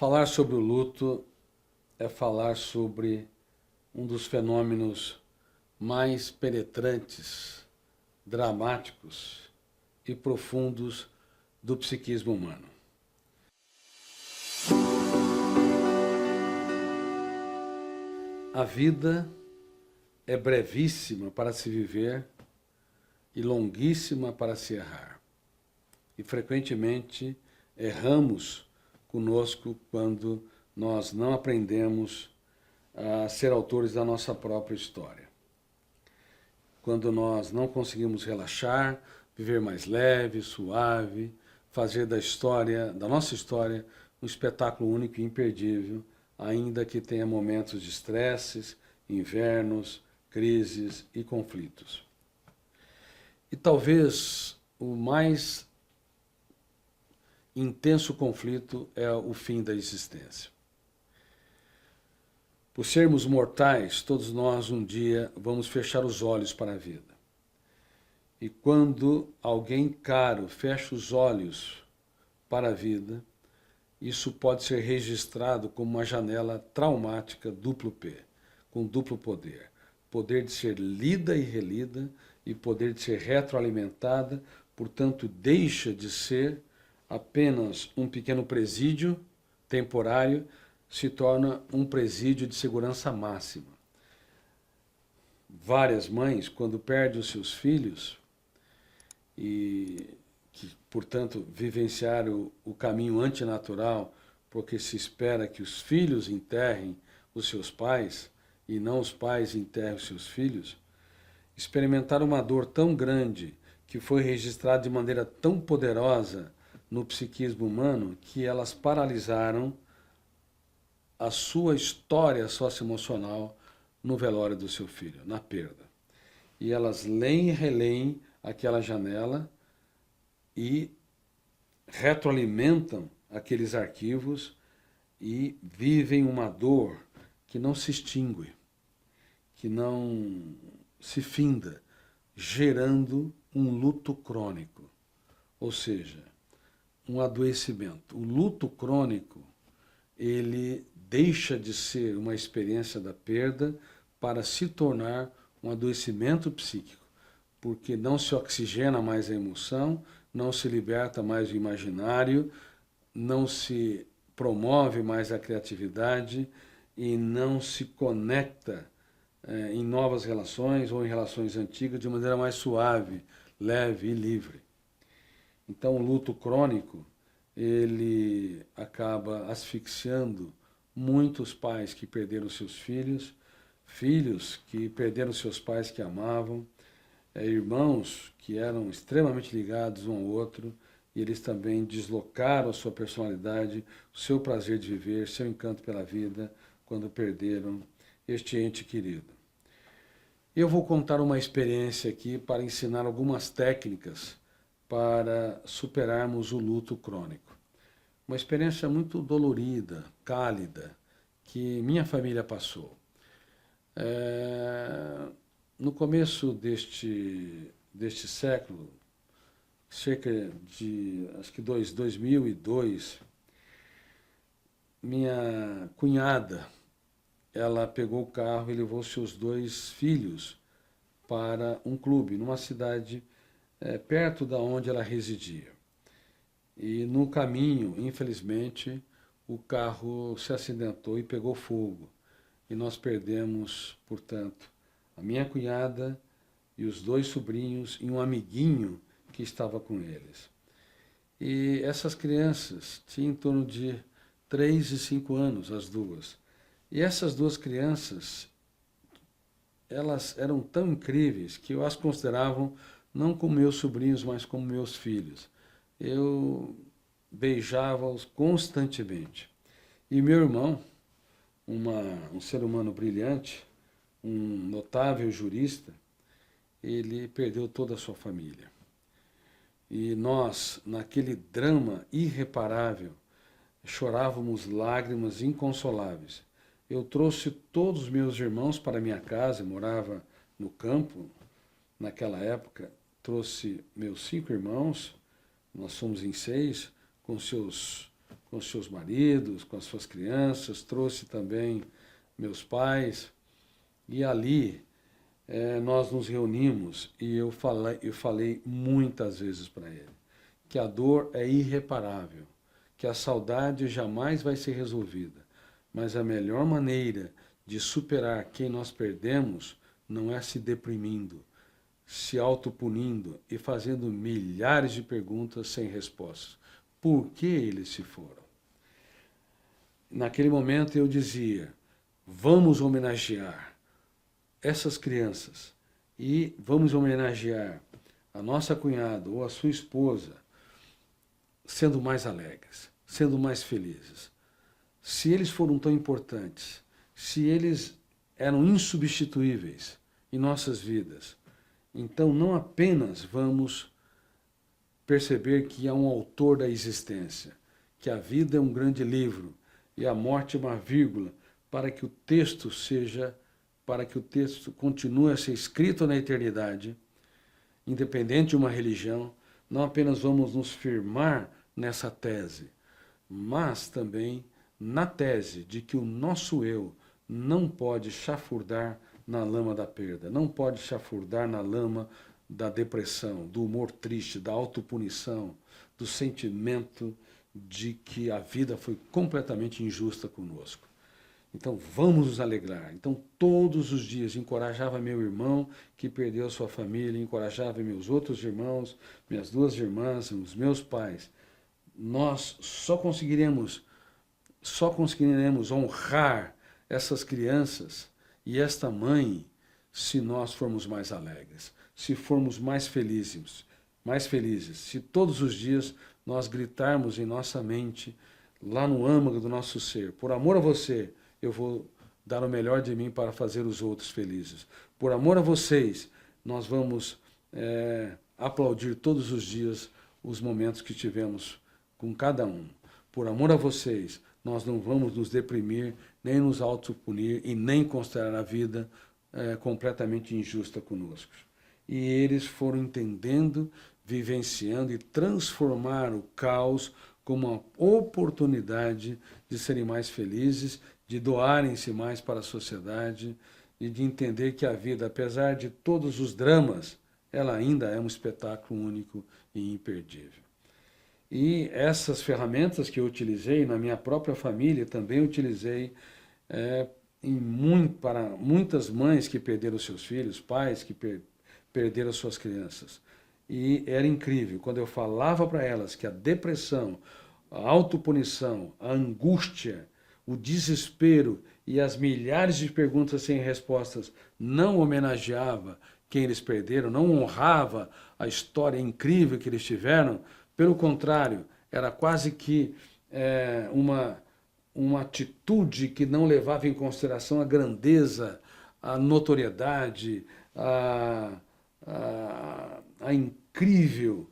Falar sobre o luto é falar sobre um dos fenômenos mais penetrantes, dramáticos e profundos do psiquismo humano. A vida é brevíssima para se viver e longuíssima para se errar. E frequentemente erramos conosco quando nós não aprendemos a ser autores da nossa própria história. Quando nós não conseguimos relaxar, viver mais leve, suave, fazer da nossa história, um espetáculo único e imperdível, ainda que tenha momentos de estresses, invernos, crises e conflitos. E talvez o mais intenso conflito é o fim da existência. Por sermos mortais, todos nós um dia vamos fechar os olhos para a vida. E quando alguém caro fecha os olhos para a vida, isso pode ser registrado como uma janela traumática duplo P, com duplo poder. Poder de ser lida e relida e poder de ser retroalimentada, portanto deixa de ser apenas um pequeno presídio temporário, se torna um presídio de segurança máxima. Várias mães, quando perdem os seus filhos e que, portanto, vivenciaram o caminho antinatural, porque se espera que os filhos enterrem os seus pais e não os pais enterrem os seus filhos, experimentaram uma dor tão grande que foi registrada de maneira tão poderosa no psiquismo humano que elas paralisaram a sua história socioemocional no velório do seu filho, na perda. E elas leem e releem aquela janela e retroalimentam aqueles arquivos e vivem uma dor que não se extingue, que não se finda, gerando um luto crônico, ou seja, um adoecimento. O luto crônico, ele deixa de ser uma experiência da perda para se tornar um adoecimento psíquico, porque não se oxigena mais a emoção, não se liberta mais o imaginário, não se promove mais a criatividade e não se conecta em novas relações ou em relações antigas de maneira mais suave, leve e livre. Então, o luto crônico, ele acaba asfixiando muitos pais que perderam seus filhos, filhos que perderam seus pais que amavam, irmãos que eram extremamente ligados um ao outro, e eles também deslocaram a sua personalidade, o seu prazer de viver, seu encanto pela vida, quando perderam este ente querido. Eu vou contar uma experiência aqui para ensinar algumas técnicas para superarmos o luto crônico. Uma experiência muito dolorida, cálida, que minha família passou. No começo deste século, cerca de, acho que 2002, minha cunhada, ela pegou o carro e levou seus 2 filhos para um clube, numa cidade perto da onde ela residia. E no caminho, infelizmente, o carro se acidentou e pegou fogo. E nós perdemos, portanto, a minha cunhada e os 2 sobrinhos e um amiguinho que estava com eles. E essas crianças tinham em torno de 3 e 5 anos, as duas. E essas 2 crianças, elas eram tão incríveis que eu as consideravam não como meus sobrinhos, mas como meus filhos. Eu beijava-os constantemente. E meu irmão, um ser humano brilhante, um notável jurista, ele perdeu toda a sua família. E nós, naquele drama irreparável, chorávamos lágrimas inconsoláveis. Eu trouxe todos os meus irmãos para minha casa, eu morava no campo naquela época, trouxe meus 5 irmãos, nós somos em 6, com com os seus maridos, com as suas crianças, trouxe também meus pais, e ali nós nos reunimos e eu falei muitas vezes para ele que a dor é irreparável, que a saudade jamais vai ser resolvida, mas a melhor maneira de superar quem nós perdemos não é se deprimindo, se autopunindo e fazendo milhares de perguntas sem respostas. Por que eles se foram? Naquele momento eu dizia, vamos homenagear essas crianças e vamos homenagear a nossa cunhada ou a sua esposa sendo mais alegres, sendo mais felizes. Se eles foram tão importantes, se eles eram insubstituíveis em nossas vidas, então não apenas vamos perceber que há um autor da existência, que a vida é um grande livro e a morte é uma vírgula para que o texto continue a ser escrito na eternidade, independente de uma religião, não apenas vamos nos firmar nessa tese, mas também na tese de que o nosso eu não pode chafurdar na lama da perda, não pode chafurdar na lama da depressão, do humor triste, da autopunição, do sentimento de que a vida foi completamente injusta conosco. Então vamos nos alegrar. Então todos os dias encorajava meu irmão que perdeu sua família, encorajava meus outros irmãos, minhas duas irmãs, os meus pais. Nós só conseguiremos honrar essas crianças e esta mãe se nós formos mais alegres, se formos mais felizes, se todos os dias nós gritarmos em nossa mente, lá no âmago do nosso ser, por amor a você, eu vou dar o melhor de mim para fazer os outros felizes. Por amor a vocês, nós vamos aplaudir todos os dias os momentos que tivemos com cada um. Por amor a vocês, nós não vamos nos deprimir, nem nos autopunir e nem considerar a vida completamente injusta conosco. E eles foram entendendo, vivenciando e transformaram o caos como uma oportunidade de serem mais felizes, de doarem-se mais para a sociedade e de entender que a vida, apesar de todos os dramas, ela ainda é um espetáculo único e imperdível. E essas ferramentas que eu utilizei na minha própria família, também utilizei para muitas mães que perderam seus filhos, pais que perderam suas crianças. E era incrível, quando eu falava para elas que a depressão, a autopunição, a angústia, o desespero e as milhares de perguntas sem respostas não homenageava quem eles perderam, não honrava a história incrível que eles tiveram, pelo contrário, era quase que uma atitude que não levava em consideração a grandeza, a notoriedade, a incrível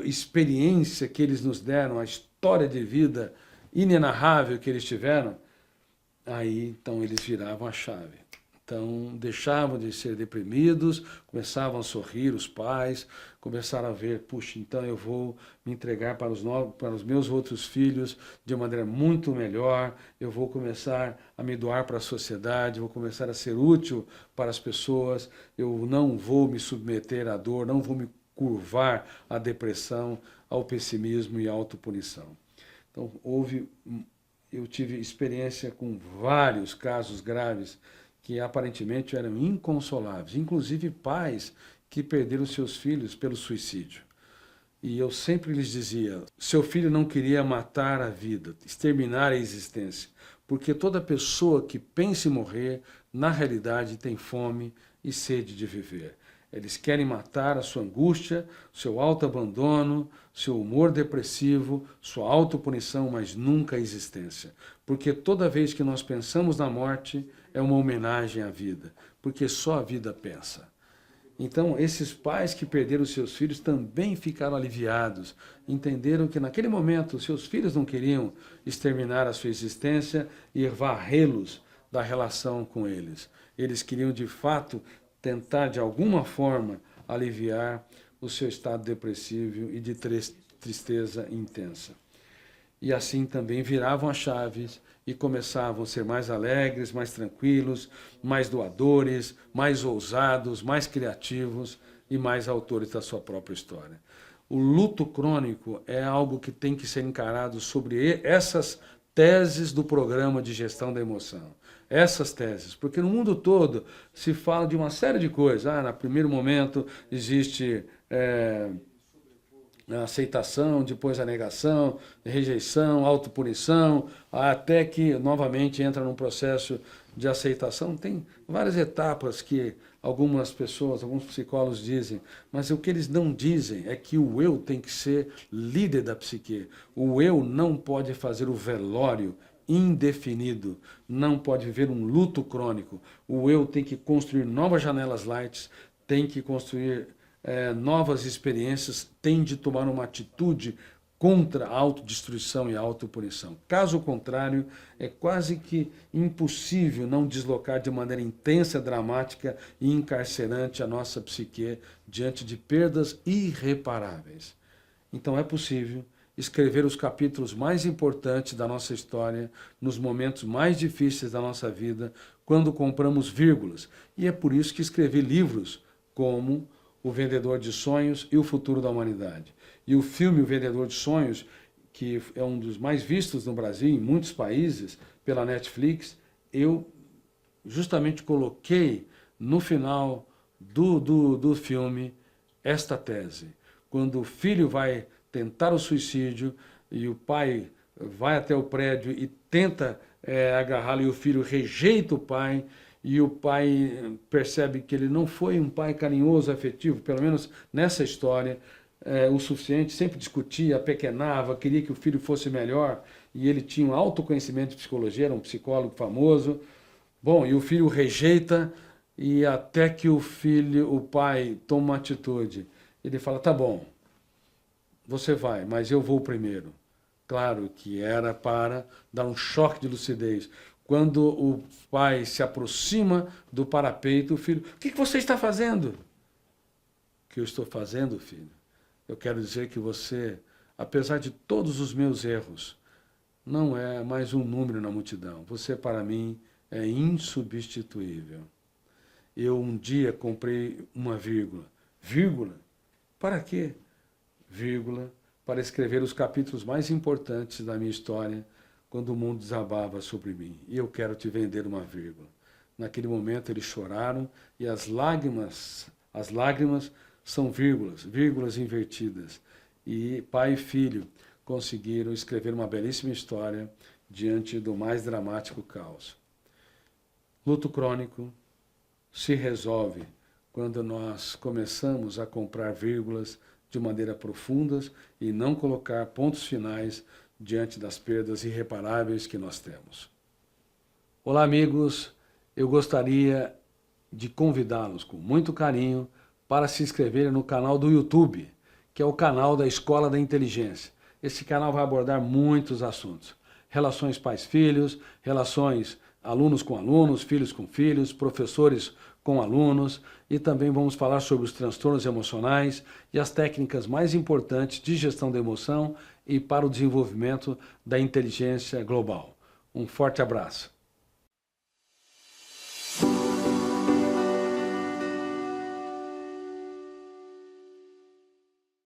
experiência que eles nos deram, a história de vida inenarrável que eles tiveram, aí então eles viravam a chave. Então deixavam de ser deprimidos, começavam a sorrir os pais, começaram a ver, puxa, então eu vou me entregar para os meus outros filhos de uma maneira muito melhor, eu vou começar a me doar para a sociedade, vou começar a ser útil para as pessoas, eu não vou me submeter à dor, não vou me curvar à depressão, ao pessimismo e à autopunição. Então, eu tive experiência com vários casos graves que aparentemente eram inconsoláveis, inclusive pais que perderam seus filhos pelo suicídio. E eu sempre lhes dizia, seu filho não queria matar a vida, exterminar a existência, porque toda pessoa que pensa em morrer, na realidade tem fome e sede de viver. Eles querem matar a sua angústia, seu autoabandono, seu humor depressivo, sua autopunição, mas nunca a existência. Porque toda vez que nós pensamos na morte, é uma homenagem à vida, porque só a vida pensa. Então, esses pais que perderam seus filhos também ficaram aliviados, entenderam que naquele momento seus filhos não queriam exterminar a sua existência e varrê-los da relação com eles. Eles queriam, de fato, tentar de alguma forma aliviar o seu estado depressivo e de tristeza intensa. e assim também viravam as chaves e começavam a ser mais alegres, mais tranquilos, mais doadores, mais ousados, mais criativos e mais autores da sua própria história. O luto crônico é algo que tem que ser encarado sobre essas teses do programa de gestão da emoção. Essas teses, porque no mundo todo se fala de uma série de coisas. No primeiro momento existe a aceitação, depois a negação, rejeição, autopunição, até que novamente entra num processo de aceitação. Tem várias etapas que algumas pessoas, alguns psicólogos dizem, mas o que eles não dizem é que o eu tem que ser líder da psique. O eu não pode fazer o velório indefinido, não pode viver um luto crônico. O eu tem que construir novas janelas light, tem que construir novas experiências, tem de tomar uma atitude contra a autodestruição e a autopunição. Caso contrário, é quase que impossível não deslocar de maneira intensa, dramática e encarcerante a nossa psique diante de perdas irreparáveis. Então é possível escrever os capítulos mais importantes da nossa história nos momentos mais difíceis da nossa vida, quando compramos vírgulas. E é por isso que escrevi livros como O Vendedor de Sonhos e O Futuro da Humanidade. E o filme O Vendedor de Sonhos, que é um dos mais vistos no Brasil, em muitos países, pela Netflix, eu justamente coloquei no final do filme esta tese. Quando o filho vai tentar o suicídio e o pai vai até o prédio e tenta agarrá-lo e o filho rejeita o pai, e o pai percebe que ele não foi um pai carinhoso, afetivo, pelo menos nessa história, o suficiente, sempre discutia, apequenava, queria que o filho fosse melhor, e ele tinha um autoconhecimento de psicologia, era um psicólogo famoso. Bom, e o filho rejeita, e até que o pai toma uma atitude. Ele fala, tá bom, você vai, mas eu vou primeiro. Claro que era para dar um choque de lucidez. Quando o pai se aproxima do parapeito, o filho, o que você está fazendo? O que eu estou fazendo, filho? Eu quero dizer que você, apesar de todos os meus erros, não é mais um número na multidão. Você, para mim, é insubstituível. Eu um dia comprei uma vírgula. Vírgula? Para quê? Vírgula, para escrever os capítulos mais importantes da minha história, quando o mundo desabava sobre mim. E eu quero te vender uma vírgula. Naquele momento eles choraram e as lágrimas são vírgulas, vírgulas invertidas. E pai e filho conseguiram escrever uma belíssima história diante do mais dramático caos. Luto crônico se resolve quando nós começamos a comprar vírgulas de maneira profunda e não colocar pontos finais diante das perdas irreparáveis que nós temos. Olá, amigos, eu gostaria de convidá-los com muito carinho para se inscreverem no canal do YouTube, que é o canal da Escola da Inteligência. Esse canal vai abordar muitos assuntos. Relações pais-filhos, relações alunos com alunos, filhos com filhos, professores com alunos, e também vamos falar sobre os transtornos emocionais e as técnicas mais importantes de gestão da emoção e para o desenvolvimento da inteligência global. Um forte abraço.